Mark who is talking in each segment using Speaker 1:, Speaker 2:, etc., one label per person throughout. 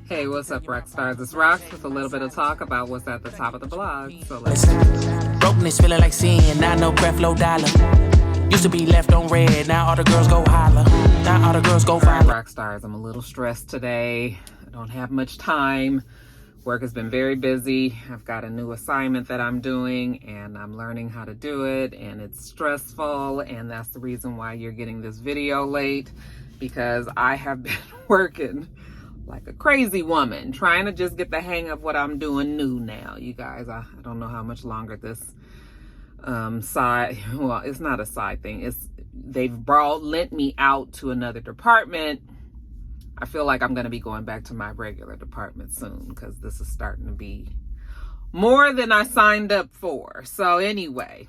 Speaker 1: Hey, what's up, Roxstars? It's Rox with a little bit of talk about what's at the top of the blog. So let's
Speaker 2: brokenness feeling like sin, now no breath, low dollar. Used to be left on red, now all the girls go holler. Now all the girls go
Speaker 1: find
Speaker 2: follow.
Speaker 1: Roxstars. I'm a little stressed today. I don't have much time. Work has been very busy. I've got a new assignment that I'm doing and I'm learning how to do it, and it's stressful, and that's the reason why you're getting this video late, because I have been working like a crazy woman trying to just get the hang of what I'm doing new now. You guys, I don't know how much longer this well, it's not a side thing. They've lent me out to another department. I feel like I'm going to be going back to my regular department soon because this is starting to be more than I signed up for. So anyway,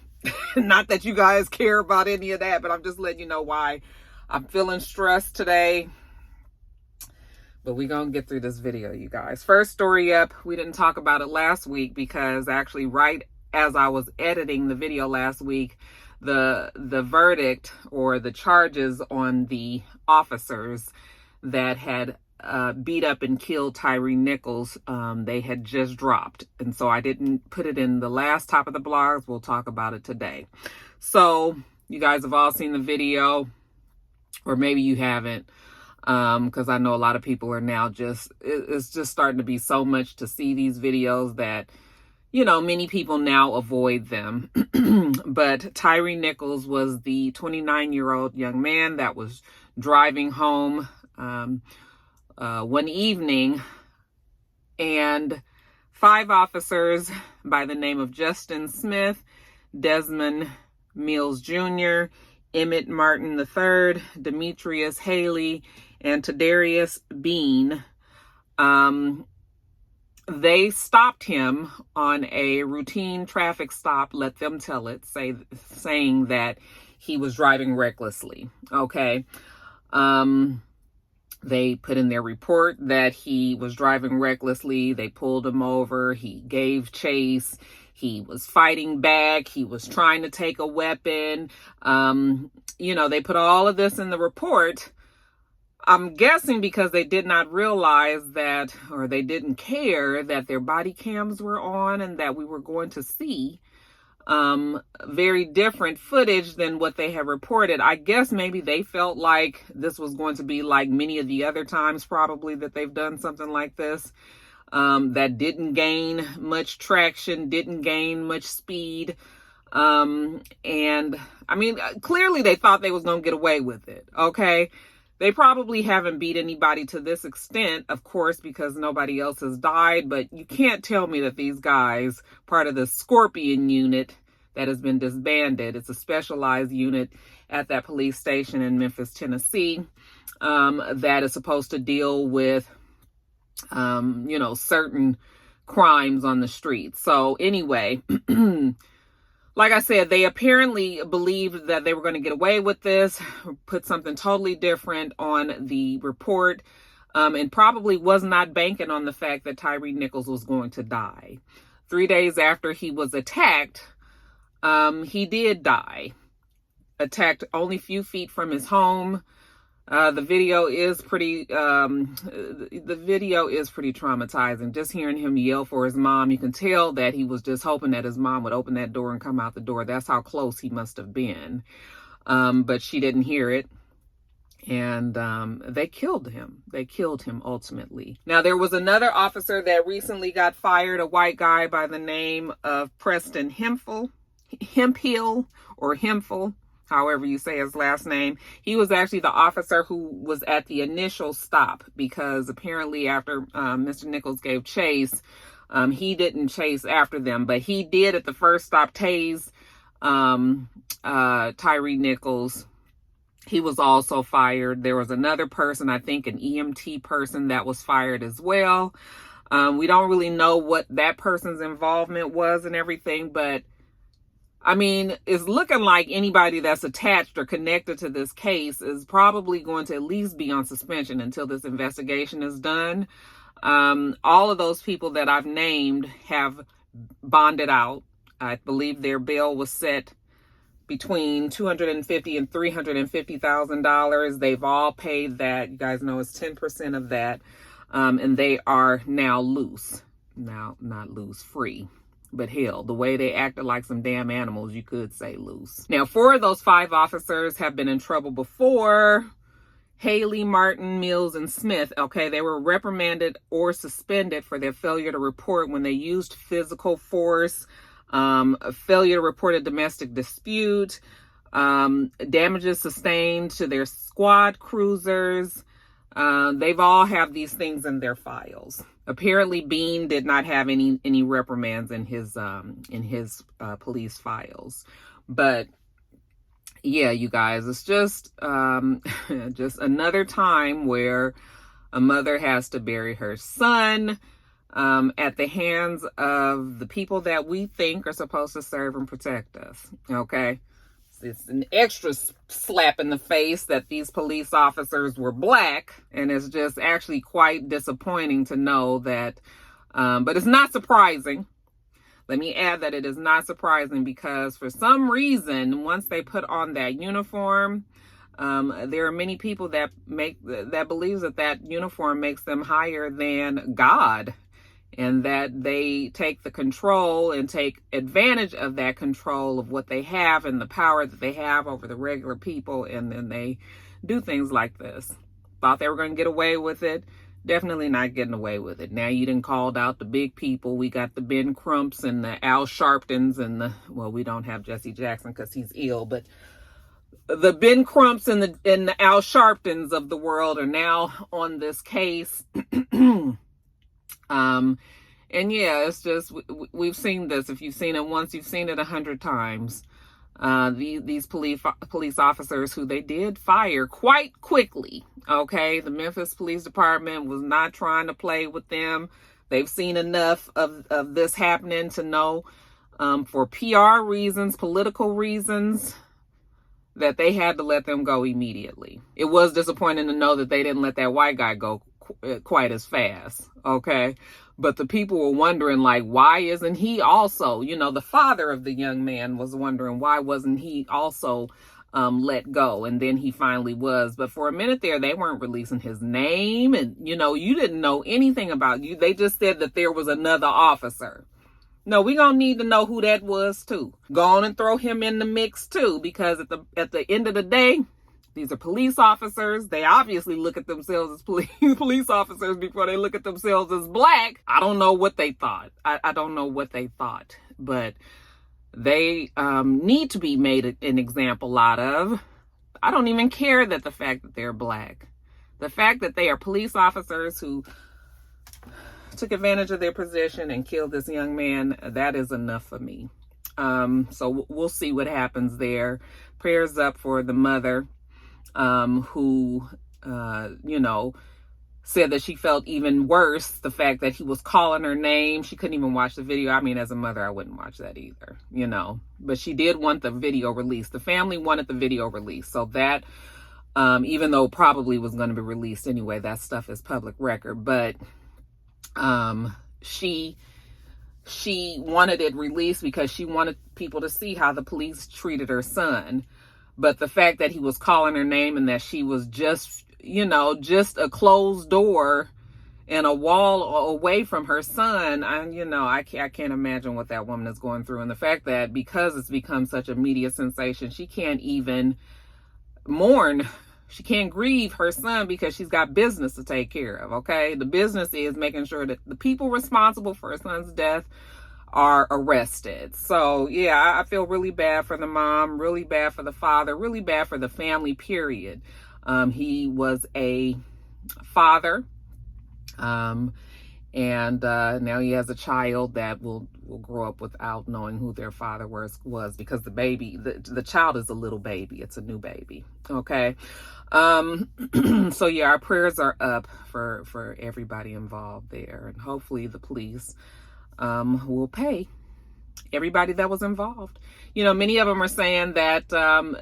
Speaker 1: not that you guys care about any of that, but I'm just letting you know why I'm feeling stressed today. But we're going to get through this video, you guys. First story up, we didn't talk about it last week because actually right as I was editing the video last week, the verdict or the charges on the officers that had beat up and killed Tyre Nichols, they had just dropped. And so I didn't put it in the last top of the blogs. We'll talk about it today. So you guys have all seen the video, or maybe you haven't. Because I know a lot of people are now it's just starting to be so much to see these videos that, you know, many people now avoid them. But Tyre Nichols was the 29-year-old young man that was driving home one evening, and 5 officers by the name of Justin Smith, Desmond Mills Jr., Emmett Martin III, Demetrius Haley, and Tadarius Bean, they stopped him on a routine traffic stop, let them tell it, saying that he was driving recklessly. Okay. They put in their report that he was driving recklessly. They pulled him over. He gave chase. He was fighting back. He was trying to take a weapon. You know, they put all of this in the report. I'm guessing because they did not realize that, or they didn't care that their body cams were on and that we were going to see very different footage than what they had reported. I guess maybe they felt like this was going to be like many of the other times probably that they've done something like this, that didn't gain much traction, didn't gain much speed. And I mean, clearly they thought they was going to get away with it. Okay. They probably haven't beat anybody to this extent, of course, because nobody else has died. But you can't tell me that these guys, part of the Scorpion unit that has been disbanded, it's a specialized unit at that police station in Memphis, Tennessee, that is supposed to deal with, you know, certain crimes on the street. So anyway, like I said, they apparently believed that they were going to get away with this, put something totally different on the report, and probably was not banking on the fact that Tyre Nichols was going to die. 3 days after he was attacked, he did die. Attacked only a few feet from his home. The video is pretty traumatizing. Just hearing him yell for his mom, you can tell that he was just hoping that his mom would open that door and come out the door. That's how close he must have been. But she didn't hear it. And they killed him. They killed him ultimately. Now, there was another officer that recently got fired, a white guy by the name of Preston Hemphill, however you say his last name. He was actually the officer who was at the initial stop, because apparently after Mr. Nichols gave chase, he didn't chase after them, but he did at the first stop tase Tyre Nichols. He was also fired. There was another person, I think an EMT person, that was fired as well. We don't really know what that person's involvement was and everything, but I mean, it's looking like anybody that's attached or connected to this case is probably going to at least be on suspension until this investigation is done. All of those people that I've named have bonded out. I believe their bail was set between $250,000 and $350,000. They've all paid that. You guys know it's 10% of that. and they are now loose. Now, not loose, free. But hell, the way they acted like some damn animals, you could say loose. Now, 4 of those 5 officers have been in trouble before. Haley, Martin, Mills, and Smith, okay, they were reprimanded or suspended for their failure to report when they used physical force, a failure to report a domestic dispute, damages sustained to their squad cruisers. They've all have these things in their files. Apparently, Bean did not have any reprimands in his police files, but yeah, you guys, it's just just another time where a mother has to bury her son at the hands of the people that we think are supposed to serve and protect us. Okay, it's an extra slap in the face that these police officers were black, and it's just actually quite disappointing to know that. But it's not surprising. Let me add that it is not surprising because for some reason, once they put on that uniform, there are many people that believes that uniform makes them higher than God, and that they take the control and take advantage of that control of what they have and the power that they have over the regular people, and then they do things like this. Thought they were going to get away with it. Definitely not getting away with it. Now you done called out the big people. We got the Ben Crumps and the Al Sharptons and well, we don't have Jesse Jackson because he's ill, but the Ben Crumps and the Al Sharptons of the world are now on this case. And yeah, it's just, we've seen this. If you've seen it once, you've seen it 100 times. These police officers who they did fire quite quickly. Okay, the Memphis Police Department was not trying to play with them. They've seen enough of this happening to know, for PR reasons, political reasons, that they had to let them go immediately. It was disappointing to know that they didn't let that white guy go quite as fast. Okay, but the people were wondering, like, why isn't he also, the father of the young man was wondering why wasn't he also let go, and then he finally was. But for a minute there, they weren't releasing his name, and you didn't know anything about you. They just said that there was another officer. No, we gonna need to know who that was too. Go on and throw him in the mix too, because at the end of the day, these are police officers. They obviously look at themselves as police officers before they look at themselves as black. I don't know what they thought. I don't know what they thought, but they need to be made an example out of. I don't even care that the fact that they're black. The fact that they are police officers who took advantage of their position and killed this young man, that is enough for me. So we'll see what happens there. Prayers up for the mother, who, said that she felt even worse, the fact that he was calling her name. She couldn't even watch the video. I mean, as a mother, I wouldn't watch that either, but she did want the video released. The family wanted the video released. So that, even though it probably was going to be released anyway, that stuff is public record, but, she wanted it released because she wanted people to see how the police treated her son. But the fact that he was calling her name and that she was just a closed door and a wall away from her son, I can't imagine what that woman is going through. And the fact that because it's become such a media sensation, she can't even mourn. She can't grieve her son because she's got business to take care of, okay? The business is making sure that the people responsible for her son's death are arrested. So, yeah, I feel really bad for the mom, really bad for the father, really bad for the family, period. He was a father, and now he has a child that will grow up without knowing who their father was because the baby, the child is a little baby. It's a new baby, okay? So, yeah, our prayers are up for everybody involved there, and hopefully the police will pay everybody that was involved. Many of them are saying that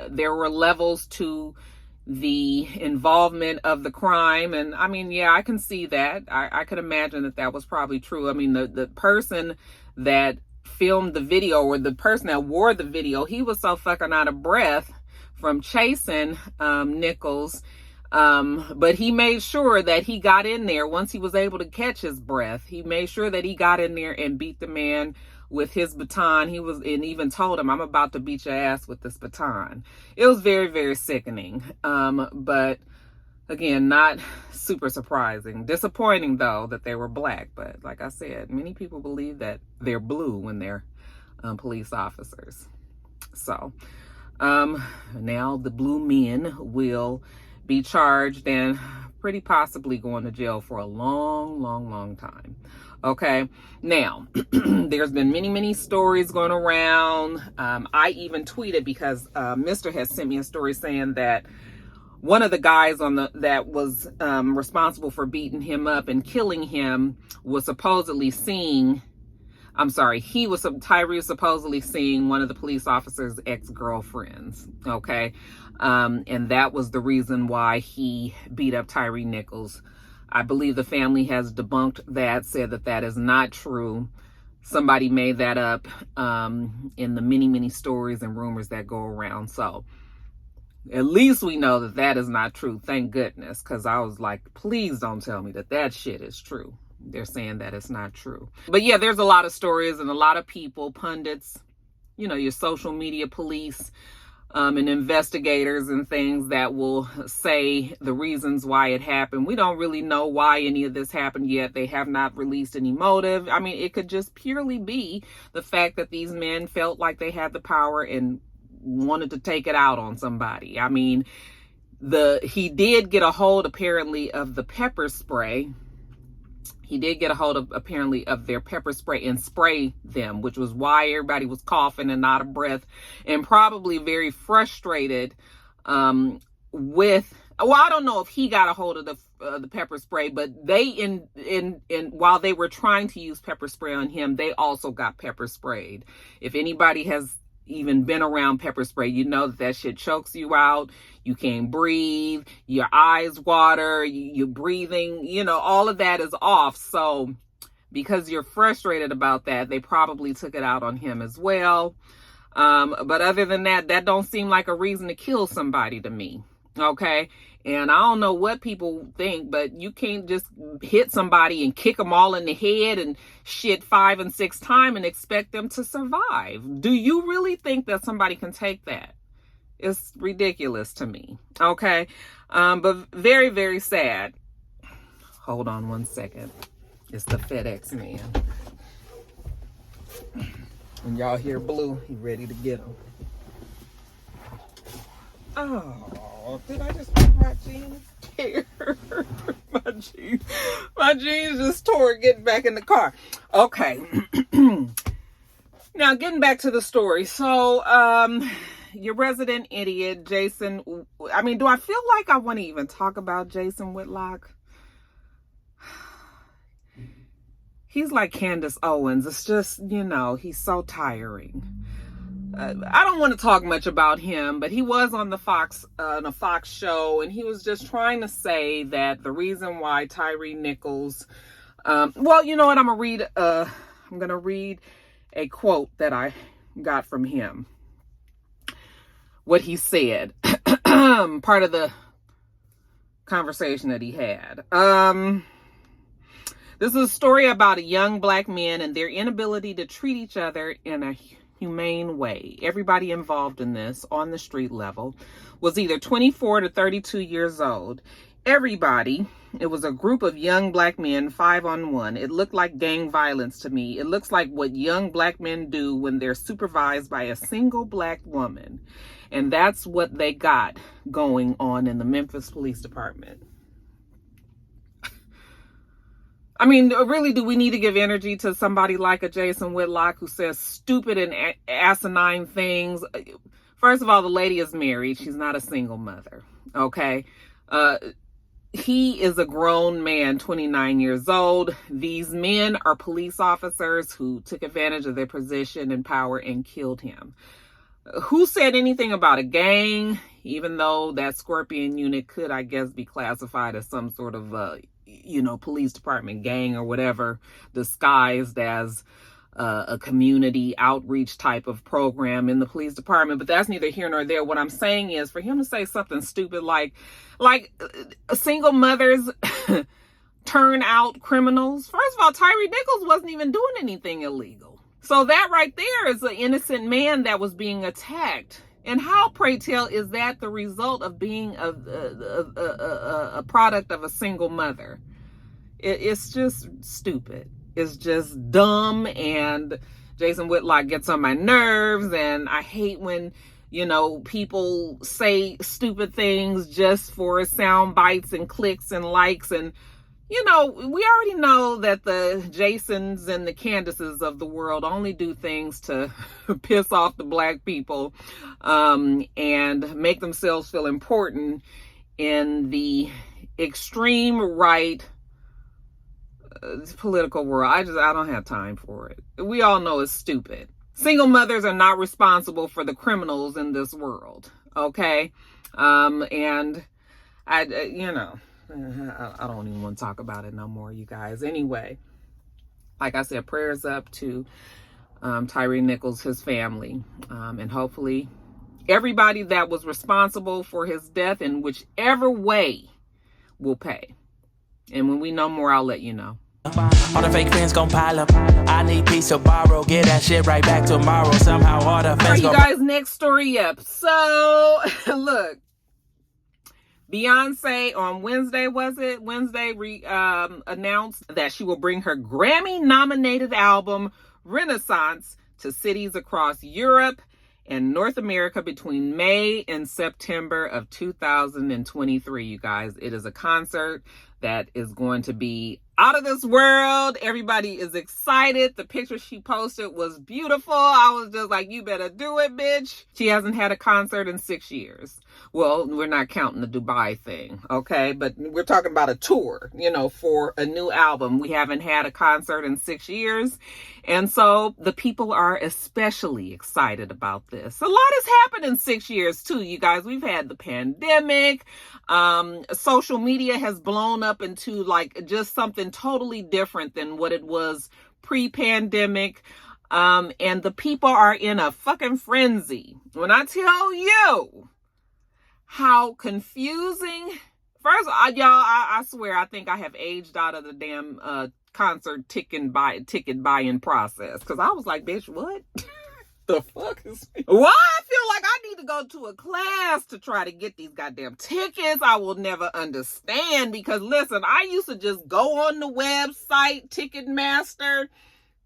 Speaker 1: there were levels to the involvement of the crime. And I mean, yeah, I can see that. I could imagine that was probably true. I mean, the person that filmed the video, or the person that wore the video, he was so fucking out of breath from chasing Nichols But he made sure that he got in there once he was able to catch his breath. He made sure that he got in there and beat the man with his baton. And even told him, "I'm about to beat your ass with this baton." It was very, very sickening. But again, not super surprising. Disappointing though that they were black. But like I said, many people believe that they're blue when they're police officers. So now the blue men will be charged and pretty possibly going to jail for a long, long, long time. Okay, now there's been many stories going around. I even tweeted because Mr. has sent me a story saying that one of the guys that was responsible for beating him up and killing him was supposedly seeing. Tyree was supposedly seeing one of the police officer's ex-girlfriends. Okay, and that was the reason why he beat up Tyree Nichols. I believe the family has debunked that, said that that is not true. Somebody made that up in the many stories and rumors that go around. So at least we know that that is not true. Thank goodness, because I was like, please don't tell me that that shit is true. They're saying that it's not true. But yeah, there's a lot of stories and a lot of people, pundits, your social media police, and investigators and things that will say the reasons why it happened. We don't really know why any of this happened yet. They have not released any motive. I mean, it could just purely be the fact that these men felt like they had the power and wanted to take it out on somebody. I mean, he did get a hold apparently of the pepper spray. He did get a hold of apparently of their pepper spray and spray them, which was why everybody was coughing and out of breath and probably very frustrated I don't know if he got a hold of the pepper spray, but they while they were trying to use pepper spray on him, they also got pepper sprayed. If anybody has even been around pepper spray, you know that shit chokes you out. You can't breathe, your eyes water, you're breathing, all of that is off. So because you're frustrated about that, they probably took it out on him as well. But other than that, that don't seem like a reason to kill somebody to me. Okay. And I don't know what people think, but you can't just hit somebody and kick them all in the head and shit 5 and 6 times and expect them to survive. Do you really think that somebody can take that? It's ridiculous to me. Okay. But very, very sad. Hold on one second. It's the FedEx man. When y'all hear blue, he ready to get him. Oh, did I just put my jeans here? My jeans just tore getting back in the car. Okay. Now, getting back to the story. So, your resident idiot, Jason. I mean, do I feel like I want to even talk about Jason Whitlock? He's like Candace Owens. It's just, he's so tiring. I don't want to talk much about him, but he was on the Fox show, and he was just trying to say that the reason why Tyree Nichols, well, you know what? I'm gonna read a quote that I got from him. What he said, part of the conversation that he had. This is a story about a young black man and their inability to treat each other in a humane way. Everybody involved in this on the street level was either 24 to 32 years old. Everybody, it was a group of young black men, 5-on-1. It looked like gang violence to me. It looks like what young black men do when they're supervised by a single black woman. And that's what they got going on in the Memphis Police Department. I mean, really, do we need to give energy to somebody like a Jason Whitlock who says stupid and asinine things? First of all, the lady is married. She's not a single mother. Okay. He is a grown man, 29 years old. These men are police officers who took advantage of their position and power and killed him. Who said anything about a gang, even though that Scorpion unit could, I guess, be classified as some sort of, police department gang or whatever, disguised as a community outreach type of program in the police department, but that's neither here nor there. What I'm saying is for him to say something stupid like single mothers turn out criminals. First of all, Tyre Nichols wasn't even doing anything illegal. So that right there is an innocent man that was being attacked. And how, pray tell, is that the result of being a product of a single mother? It's just stupid. It's just dumb, and Jason Whitlock gets on my nerves, and I hate when, people say stupid things just for sound bites and clicks and likes. And, we already know that the Jasons and the Candaces of the world only do things to piss off the Black people and make themselves feel important in the extreme right political world. I don't have time for it. We all know it's stupid. Single mothers are not responsible for the criminals in this world. Okay. And I don't even want to talk about it no more, you guys. Anyway, like I said, prayers up to Tyre Nichols, his family, and hopefully everybody that was responsible for his death in whichever way will pay. And when we know more, I'll let you know.
Speaker 2: All the fake friends gon' pile up. I need peace to borrow. Get that shit right back tomorrow. Somehow all the fans
Speaker 1: you guys, next story up. So, look. Beyonce on Wednesday, announced that she will bring her Grammy-nominated album, Renaissance, to cities across Europe and North America between May and September of 2023, you guys. It is a concert that is going to be out of this world. Everybody is excited. The picture she posted was beautiful. I was just like, you better do it, bitch. She hasn't had a concert in 6 years. Well, we're not counting the Dubai thing, okay? But we're talking about a tour, for a new album. We haven't had a concert in 6 years. And so the people are especially excited about this. A lot has happened in 6 years, too, you guys. We've had the pandemic. Social media has blown up into just something totally different than what it was pre-pandemic. And the people are in a fucking frenzy. When I tell you how confusing, first of all, y'all, I swear, I think I have aged out of the damn concert ticket buy-in process. Because I was like, bitch, what? The fuck is why I feel like I need to go to a class to try to get these goddamn tickets. I will never understand, because listen, I used to just go on the website, Ticketmaster,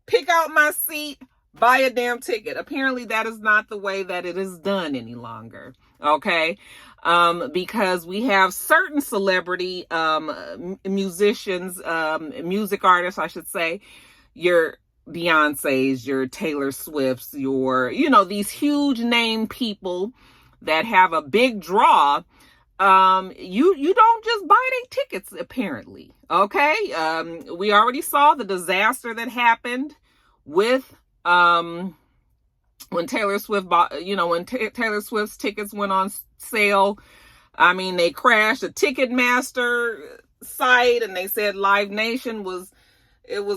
Speaker 1: pick out my seat, buy a damn ticket. Apparently that is not the way that it is done any longer. Okay. Because we have certain celebrity musicians, music artists, I should say, your Beyonce's, your Taylor Swift's, your, these huge name people that have a big draw. You don't just buy their tickets, apparently. Okay. We already saw the disaster that happened with, when Taylor Swift bought, when Taylor Swift's tickets went on sale. I mean, they crashed a Ticketmaster site, and they said Live Nation was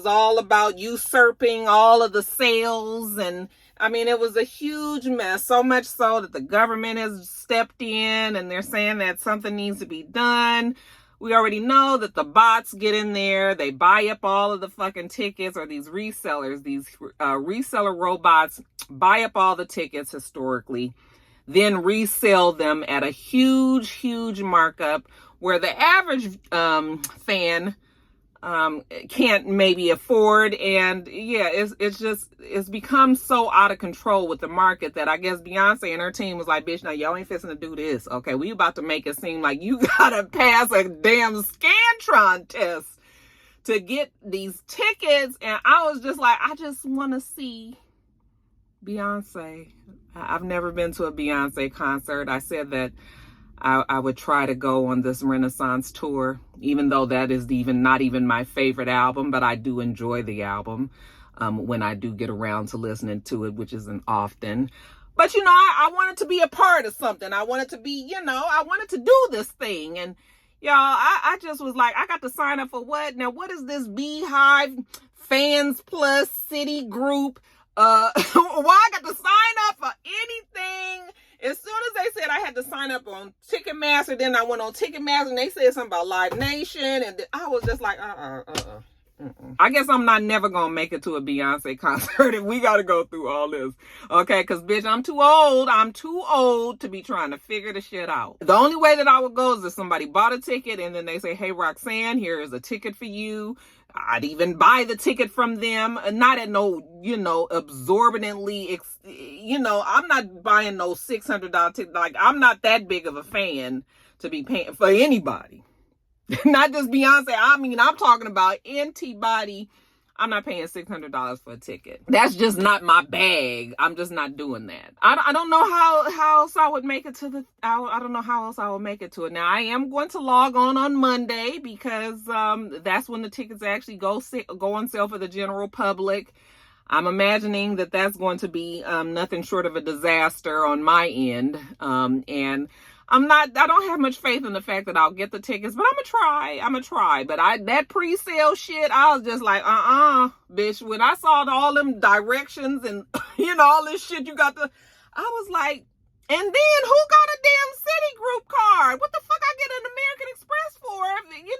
Speaker 1: all about usurping all of the sales. And I mean, it was a huge mess, so much so that the government has stepped in, and they're saying that something needs to be done. We already know that the bots get in there. They buy up all of the fucking tickets, or these resellers, these reseller robots buy up all the tickets historically, then resell them at a huge, huge markup where the average fan can't maybe afford. And yeah, it's become so out of control with the market that I guess Beyonce and her team was like, bitch, now y'all ain't fixing to do this. Okay, we about to make it seem like you gotta pass a damn Scantron test to get these tickets. And I was just like, I just want to see Beyonce. I've never been to a Beyonce concert. I said that I would try to go on this Renaissance tour, even though that is not even my favorite album, but I do enjoy the album when I do get around to listening to it, which isn't often. But, I wanted to be a part of something. I wanted to be, I wanted to do this thing. And, y'all, I just was like, I got to sign up for what? Now, what is this Beehive Fans Plus, City Group. Why I got to sign up for anything? As soon as they said I had to sign up on Ticketmaster, then I went on Ticketmaster and they said something about Live Nation, and I was just like, I guess I'm not never gonna make it to a Beyonce concert if we gotta go through all this. Okay, because bitch, I'm too old. I'm too old to be trying to figure the shit out. The only way that I would go is if somebody bought a ticket and then they say, hey, Roxanne, here is a ticket for you. I'd even buy the ticket from them, not at no, absorbently, I'm not buying no $600 ticket. Like, I'm not that big of a fan to be paying for anybody. Not just Beyonce. I mean, I'm talking about anybody. I'm not paying $600 for a ticket. That's just not my bag. I'm just not doing that. I don't know how else I would make it to the. I don't know how else I would make it to it. Now I am going to log on Monday because that's when the tickets actually go on sale for the general public. I'm imagining that that's going to be nothing short of a disaster on my end, and I don't have much faith in the fact that I'll get the tickets, but I'm gonna try. But that pre-sale shit, I was just like, bitch. When I saw all them directions and, all this shit I was like, and then who got a damn Citigroup card? What the fuck I get an American Express for?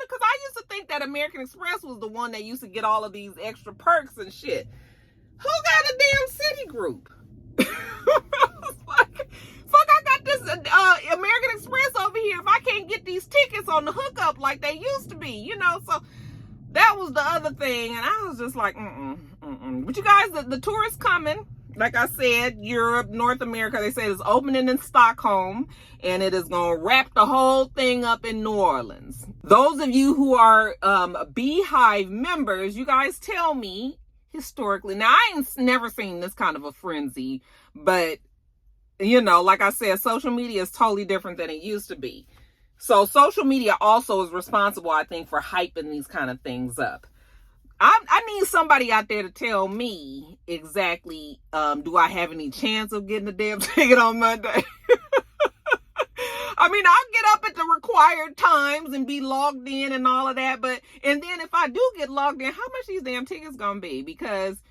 Speaker 1: Because I used to think that American Express was the one that used to get all of these extra perks and shit. Who got a damn Citigroup? I was like, fuck, I got this American Express over here. If I can't get these tickets on the hookup like they used to be, so that was the other thing. And I was just like, But you guys, the tour is coming. Like I said, Europe, North America, they say it's opening in Stockholm, and it is going to wrap the whole thing up in New Orleans. Those of you who are Beehive members, you guys tell me historically. Now, I ain't never seen this kind of a frenzy, but like I said, social media is totally different than it used to be. So social media also is responsible, I think, for hyping these kind of things up. I need somebody out there to tell me exactly, do I have any chance of getting a damn ticket on Monday? I mean, I'll get up at the required times and be logged in and all of that. And then if I do get logged in, how much these damn tickets gonna be? Because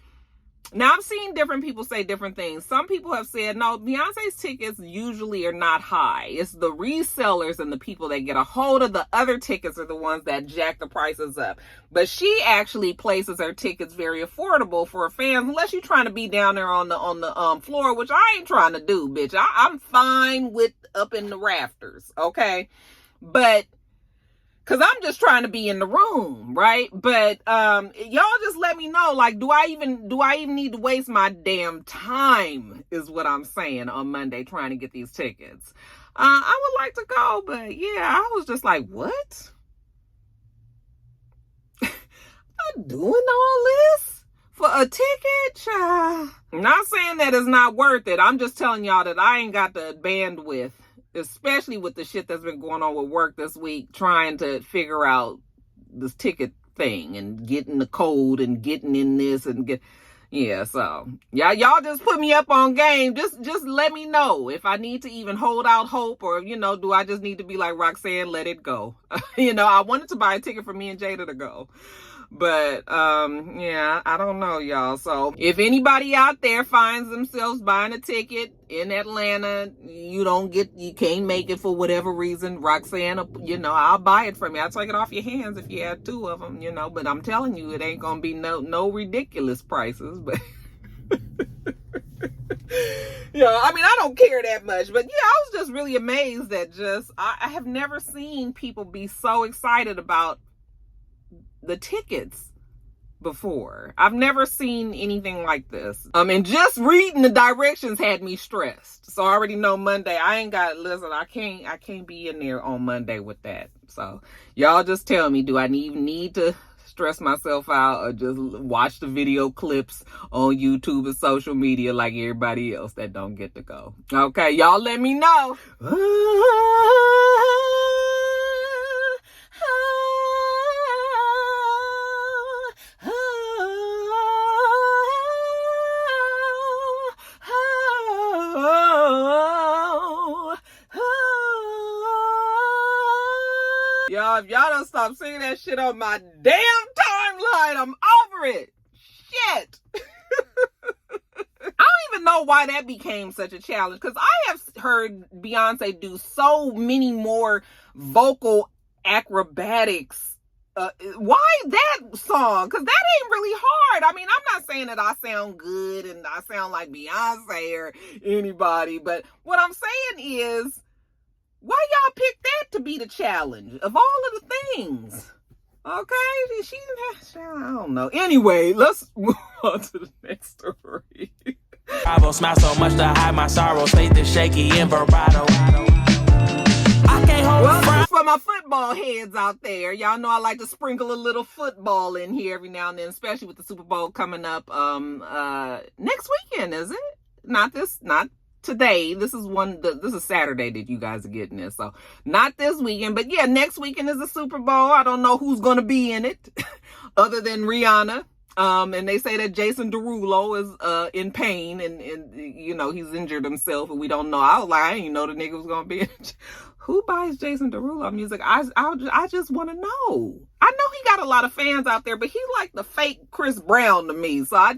Speaker 1: now I've seen different people say different things. Some people have said, no, Beyonce's tickets usually are not high. It's the resellers and the people that get a hold of the other tickets are the ones that jack the prices up. But she actually places her tickets very affordable for fans, unless you're trying to be down there on the floor, which I ain't trying to do, bitch. I'm fine with up in the rafters, okay? But because I'm just trying to be in the room, right? But y'all just let me know, like, do I even need to waste my damn time is what I'm saying on Monday trying to get these tickets. I would like to go, but yeah, I was just like, what? I'm doing all this for a ticket? I'm not saying that it's not worth it. I'm just telling y'all that I ain't got the bandwidth, especially with the shit that's been going on with work this week, trying to figure out this ticket thing and getting the code and getting in this and so y'all just put me up on game. Just let me know if I need to even hold out hope, or do I just need to be like Roxanne, let it go. I wanted to buy a ticket for me and Jada to go. But, I don't know, y'all. So if anybody out there finds themselves buying a ticket in Atlanta, you can't make it for whatever reason, Roxanne, I'll buy it from you. I'll take it off your hands if you had 2 of them, but I'm telling you, it ain't going to be no ridiculous prices, but I mean, I don't care that much, but I was just really amazed that I have never seen people be so excited about the tickets before. I've never seen anything like this. And just reading the directions had me stressed. So I already know Monday, I can't be in there on Monday with that. So y'all just tell me, do I need to stress myself out or just watch the video clips on YouTube and social media like everybody else that don't get to go? Okay, y'all let me know. Y'all, if y'all don't stop singing that shit on my damn timeline, I'm over it. yet. I don't even know why that became such a challenge, because I have heard Beyonce do so many more vocal acrobatics. Why that song? Because that ain't really hard. I mean, I'm not saying that I sound good and I sound like Beyonce or anybody, but what I'm saying is, why y'all pick that to be the challenge of all of the things? Okay, she didn't have, I don't know. Anyway, let's move on to the next story.
Speaker 2: Bravo, smile so much to hide my sorrow. Faith is shaky in vibrato. I can't hold
Speaker 1: well, this is for my football heads out there. Y'all know I like to sprinkle a little football in here every now and then, especially with the Super Bowl coming up next weekend, is it? Not today. This is Saturday that you guys are getting this, so not this weekend, but yeah, next weekend is the Super Bowl. I don't know who's gonna be in it other than Rihanna. And they say that Jason Derulo is in pain and you know, he's injured himself and we don't know. I was like, I didn't know the nigga was gonna be in it. Who buys Jason Derulo music? I just want to know. I know he got a lot of fans out there, but he's like the fake Chris Brown to me, so I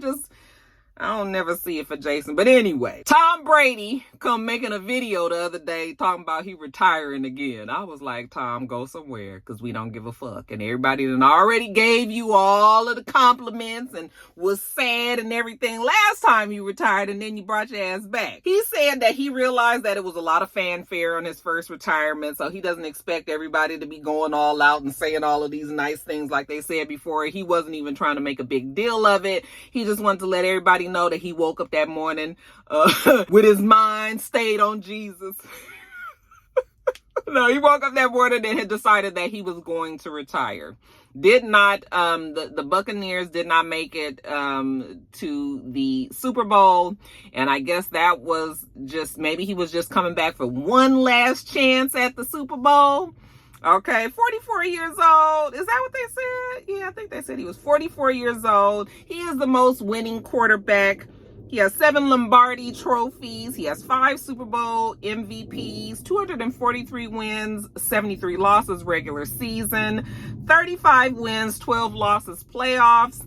Speaker 1: don't never see it for Jason. But anyway, TomBrady come making a video the other day talking about he retiring again. I was like, Tom, go somewhere, because we don't give a fuck. And everybody done already gave you all of the compliments and was sad and everything last time you retired, and then you brought your ass back. He said that he realized that it was a lot of fanfare on his first retirement, so he doesn't expect everybody to be going all out and saying all of these nice things like they said before. He wasn't even trying to make a big deal of it. He just wanted to let everybody know that he woke up that morning with his mind stayed on Jesus. No, he woke up that morning and had decided that he was going to retire. Did not, the Buccaneers did not make it to the Super Bowl. And I guess that was just, maybe he was just coming back for one last chance at the Super Bowl. Okay, 44 years old. Is that what they said? Yeah, I think they said he was 44 years old. He is the most winning quarterback. He has 7 Lombardi trophies. He has 5 Super Bowl MVPs, 243 wins, 73 losses regular season, 35 wins, 12 losses playoffs.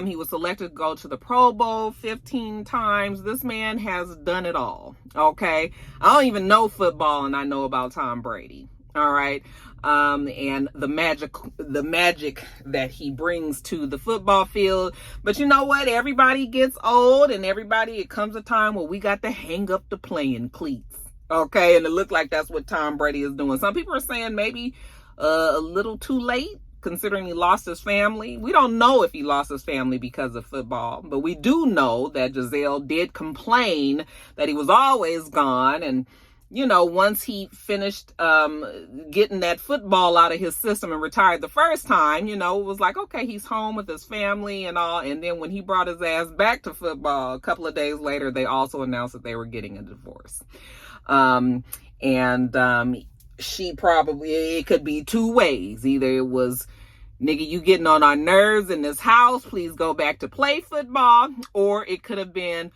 Speaker 1: He was selected to go to the Pro Bowl 15 times. This man has done it all. Okay, I don't even know football, and I know about TomBrady. All right. And the magic that he brings to the football field. But you know what? Everybody gets old, and it comes a time where we got to hang up the playing cleats. Okay. And it looked like that's what TomBrady is doing. Some people are saying maybe a little too late, considering he lost his family. We don't know if he lost his family because of football, but we do know that Giselle did complain that he was always gone. And you know, once he finished getting that football out of his system and retired the first time, you know, it was like, okay, he's home with his family and all. And then when he brought his ass back to football, a couple of days later, they also announced that they were getting a divorce. She probably, it could be two ways. Either it was, nigga, you getting on our nerves in this house, please go back to play football. Or it could have been,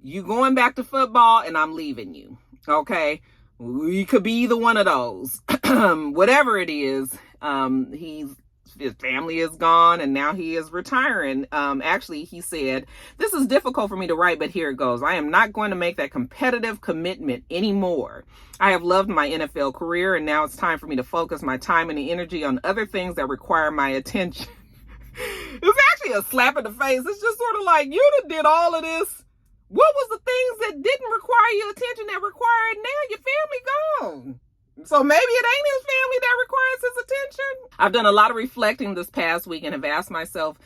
Speaker 1: you going back to football and I'm leaving you. Okay, we could be either one of those. Whatever it is, his family is gone and now he is retiring. Actually, he said, this is difficult for me to write, but here it goes. I am not going to make that competitive commitment anymore. I have loved my NFL career, and now it's time for me to focus my time and energy on other things that require my attention. It's actually a slap in the face. It's just sort of like, you done did all of this. What was the things that didn't require your attention that required now? Your family gone. So maybe it ain't his family that requires his attention. I've done a lot of reflecting this past week and have asked myself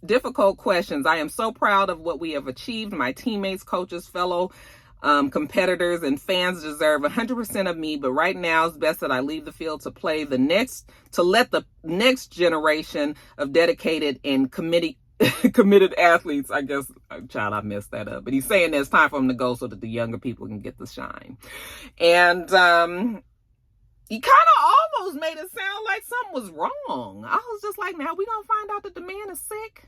Speaker 1: difficult questions. I am so proud of what we have achieved. My teammates, coaches, fellow competitors, and fans deserve 100% of me. But right now, it's best that I leave the field to let the next generation of dedicated and committed athletes, I guess, child, I messed that up, but he's saying that it's time for him to go so that the younger people can get the shine. And he kind of almost made it sound like something was wrong. I was just like, now we gonna find out that the man is sick?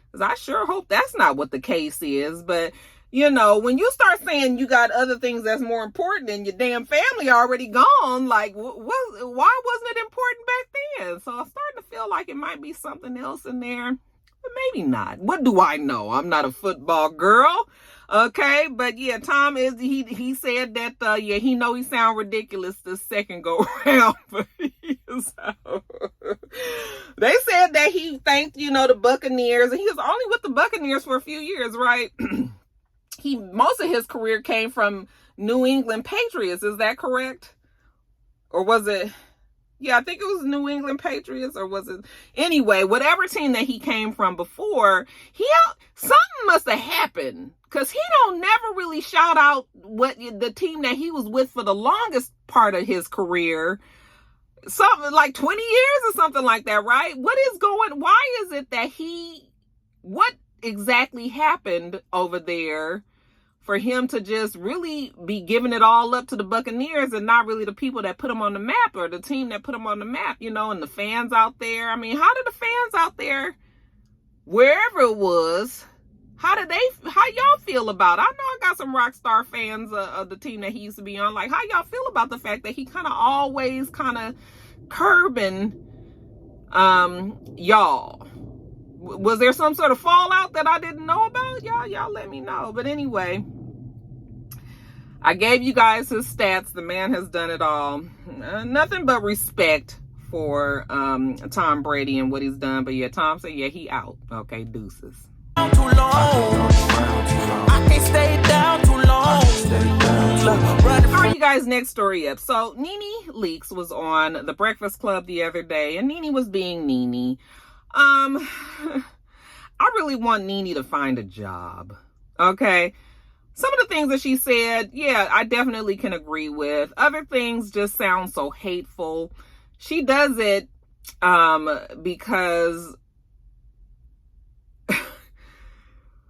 Speaker 1: Because I sure hope that's not what the case is. But you know, when you start saying you got other things that's more important and your damn family already gone, like, why wasn't it important back then? So I'm starting to feel like it might be something else in there. maybe not. What do I know? I'm not a football girl. Okay, but yeah, Tom is, he said that, yeah, he know he sound ridiculous the second go around, but they said that he thanked, the Buccaneers, and he was only with the Buccaneers for a few years, right? Most of his career came from New England Patriots. Is that correct? Or was it? Yeah, I think it was New England Patriots, or was it? Anyway, whatever team that he came from before, something must have happened, because he don't never really shout out what the team that he was with for the longest part of his career. Something like 20 years or something like that, right? Why is it that what exactly happened over there for him to just really be giving it all up to the Buccaneers and not really the people that put him on the map, or the team that put him on the map, and the fans out there? I mean, how did the fans out there, wherever it was, how y'all feel about it? I know I got some Rockstar fans of the team that he used to be on. Like, how y'all feel about the fact that he kind of always kind of curbing y'all? Was there some sort of fallout that I didn't know about? Y'all let me know. But anyway, I gave you guys his stats. The man has done it all. Nothing but respect for Tom Brady and what he's done. But yeah, Tom said, yeah, he out. Okay, deuces.
Speaker 2: Too long. I can't stay down too long.
Speaker 1: All right, you guys, next story up. So Nene Leakes was on The Breakfast Club the other day, and Nene was being Nene. I really want Nene to find a job. Okay. Some of the things that she said, yeah, I definitely can agree with. Other things just sound so hateful. She does it because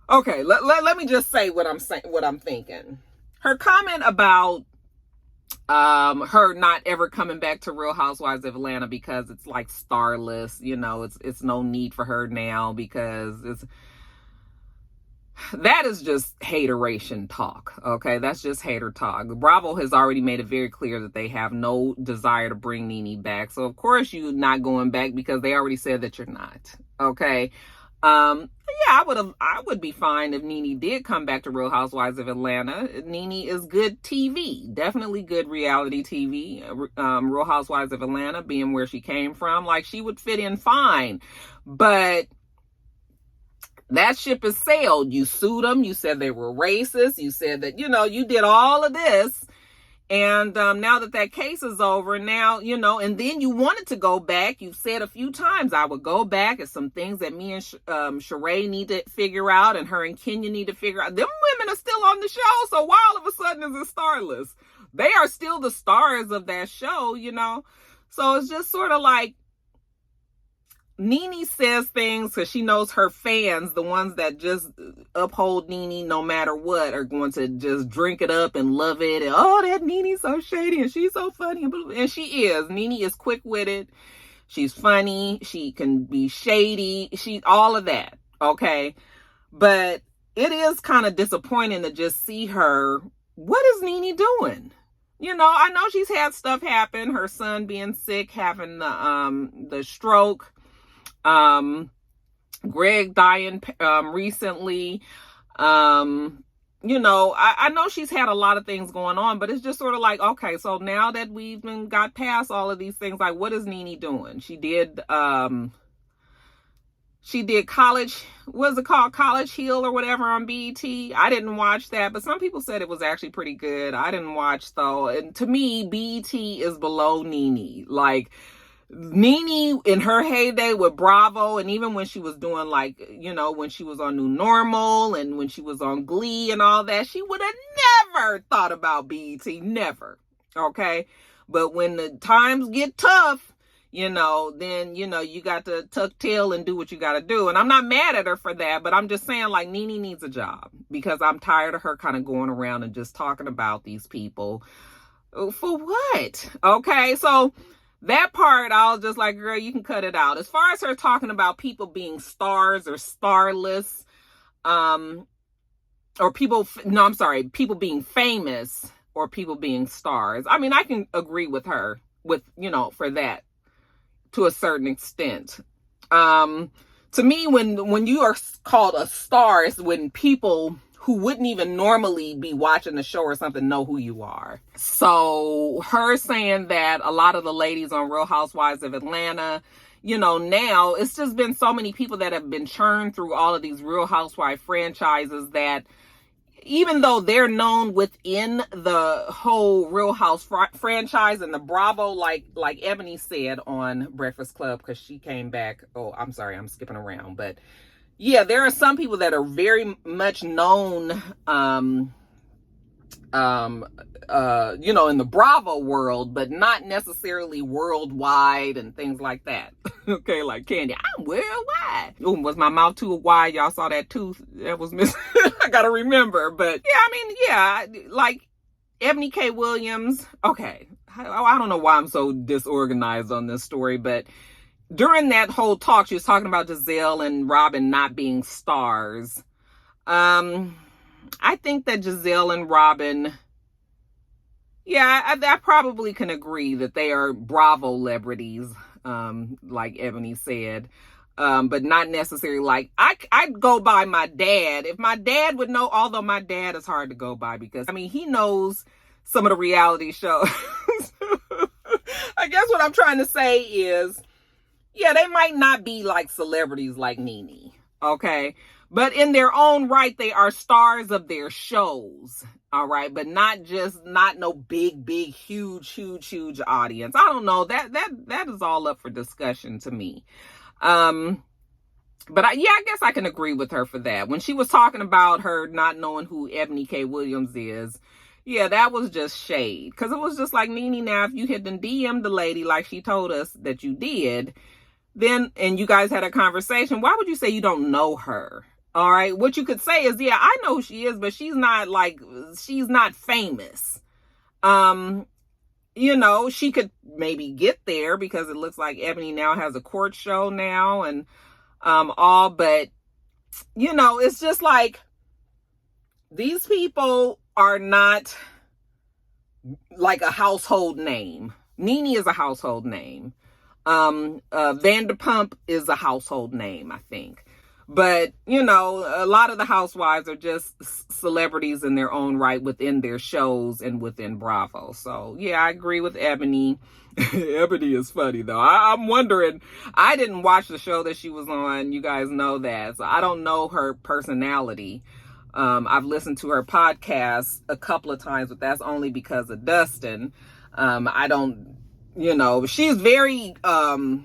Speaker 1: okay, let me just say what I'm thinking. Her comment about her not ever coming back to Real Housewives of Atlanta because it's like starless, it's no need for her now because that is just hateration talk. Okay, that's just hater talk. Bravo has already made it very clear that they have no desire to bring Nene back. So of course you're not going back because they already said that you're not. Okay. Yeah, I would be fine if Nene did come back to Real Housewives of Atlanta. Nene is good TV, definitely good reality TV. Real Housewives of Atlanta being where she came from, like, she would fit in fine. But that ship has sailed. You sued them. You said they were racist. You said that, you did all of this. And now that case is over, now, and then you wanted to go back. You've said a few times, I would go back. It's some things that me and Sheree need to figure out, and her and Kenya need to figure out. Them women are still on the show, so why all of a sudden is it starless? They are still the stars of that show, So it's just sort of like, Nene says things because she knows her fans, the ones that just uphold Nene no matter what, are going to just drink it up and love it. And, oh, that Nene's so shady and she's so funny. And she is. Nene is quick-witted. She's funny. She can be shady. All of that. Okay. But it is kind of disappointing to just see her. What is Nene doing? I know she's had stuff happen. Her son being sick, having the stroke. Greg dying recently. I know she's had a lot of things going on, but it's just sort of like, okay, so now that we've got past all of these things, like, what is Nene doing? She did College, what is it called? College Hill or whatever on BET. I didn't watch that, but some people said it was actually pretty good. I didn't watch though. And to me, BET is below Nene. Like, Nene in her heyday with Bravo, and even when she was doing when she was on New Normal and when she was on Glee and all that, she would have never thought about BET, never. Okay. But when the times get tough, then, you got to tuck tail and do what you got to do. And I'm not mad at her for that, but I'm just saying, like, Nene needs a job because I'm tired of her kind of going around and just talking about these people. For what? Okay. So that part, I was just like, girl, you can cut it out. As far as her talking about people being stars or starless, people being famous or people being stars. I mean, I can agree with her for that to a certain extent. To me, when you are called a star, it's when people who wouldn't even normally be watching the show or something know who you are. So her saying that a lot of the ladies on Real Housewives of Atlanta, you know, now it's just been so many people that have been churned through all of these Real Housewife franchises that even though they're known within the whole Real House franchise and the Bravo, like Ebony said on Breakfast Club, because she came back. Oh, I'm sorry, I'm skipping around. But yeah, there are some people that are very much known, you know, in the Bravo world, but not necessarily worldwide and things like that. Okay, like Candy, I'm worldwide. Ooh, was my mouth too wide? Y'all saw that tooth that was missing? I gotta remember. But yeah, I mean, yeah, like Ebony K. Williams. Okay, I don't know why I'm so disorganized on this story, but during that whole talk, she was talking about Giselle and Robin not being stars. I think that Giselle and Robin, yeah, I probably can agree that they are Bravo celebrities, like Ebony said, but not necessarily like, I'd go by my dad. If my dad would know, although my dad is hard to go by because, I mean, he knows some of the reality shows. I guess what I'm trying to say is, yeah, they might not be like celebrities like Nene, okay? But in their own right, they are stars of their shows, all right? But not no big, huge audience. I don't know. That is all up for discussion to me. But I guess I can agree with her for that. When she was talking about her not knowing who Ebony K. Williams is, yeah, that was just shade. Because it was just like, Nene, now, if you had DM'd the lady like she told us that you did, then, and you guys had a conversation, why would you say you don't know her? All right. What you could say is, yeah, I know who she is, but she's not famous. You know, she could maybe get there because it looks like Ebony now has a court show now and, all, but you know, it's just like these people are not like a household name. Nene is a household name. Vanderpump is a household name, I think. But, you know, a lot of the housewives are just celebrities in their own right within their shows and within Bravo. So, yeah, I agree with Ebony. Ebony is funny, though. I'm wondering, I didn't watch the show that she was on. You guys know that. So I don't know her personality. I've listened to her podcast a couple of times, but that's only because of Dustin. I don't, you know, she's very, that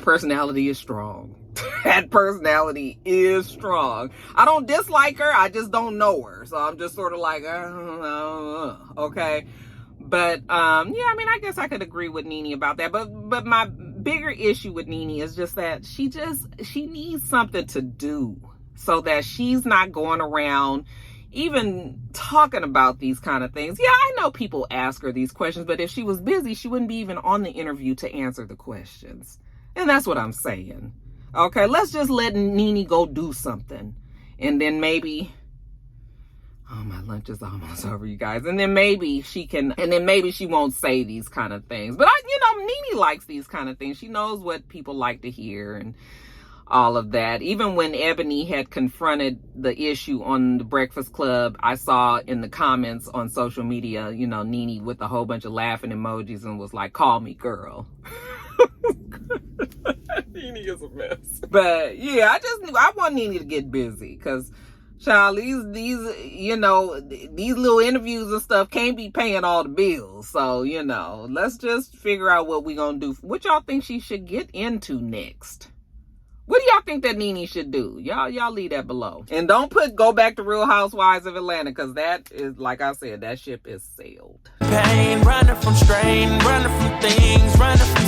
Speaker 1: personality is strong. That personality is strong. I don't dislike her. I just don't know her. So I'm just sort of like, okay. But, yeah, I mean, I guess I could agree with Nene about that. But my bigger issue with Nene is just that she needs something to do so that she's not going around even talking about these kind of things. Yeah, I know people ask her these questions, but if she was busy, she wouldn't be even on the interview to answer the questions. And that's what I'm saying. Okay, let's just let Nene go do something. And then maybe, oh, my lunch is almost over, you guys. And then maybe she won't say these kind of things. But, you know, Nene likes these kind of things. She knows what people like to hear and all of that. Even when Ebony had confronted the issue on the Breakfast Club, I saw in the comments on social media, you know, Nene with a whole bunch of laughing emojis and was like, call me girl. Nene is a mess. But yeah, I want Nene to get busy because, child, these you know, these little interviews and stuff can't be paying all the bills. So, you know, let's just figure out what we're gonna do. What y'all think she should get into next? What do y'all think that Nene should do? Y'all leave that below. And don't go back to Real Housewives of Atlanta, because that is, like I said, that ship is sailed.
Speaker 2: Pain, running from strain, running from things, running from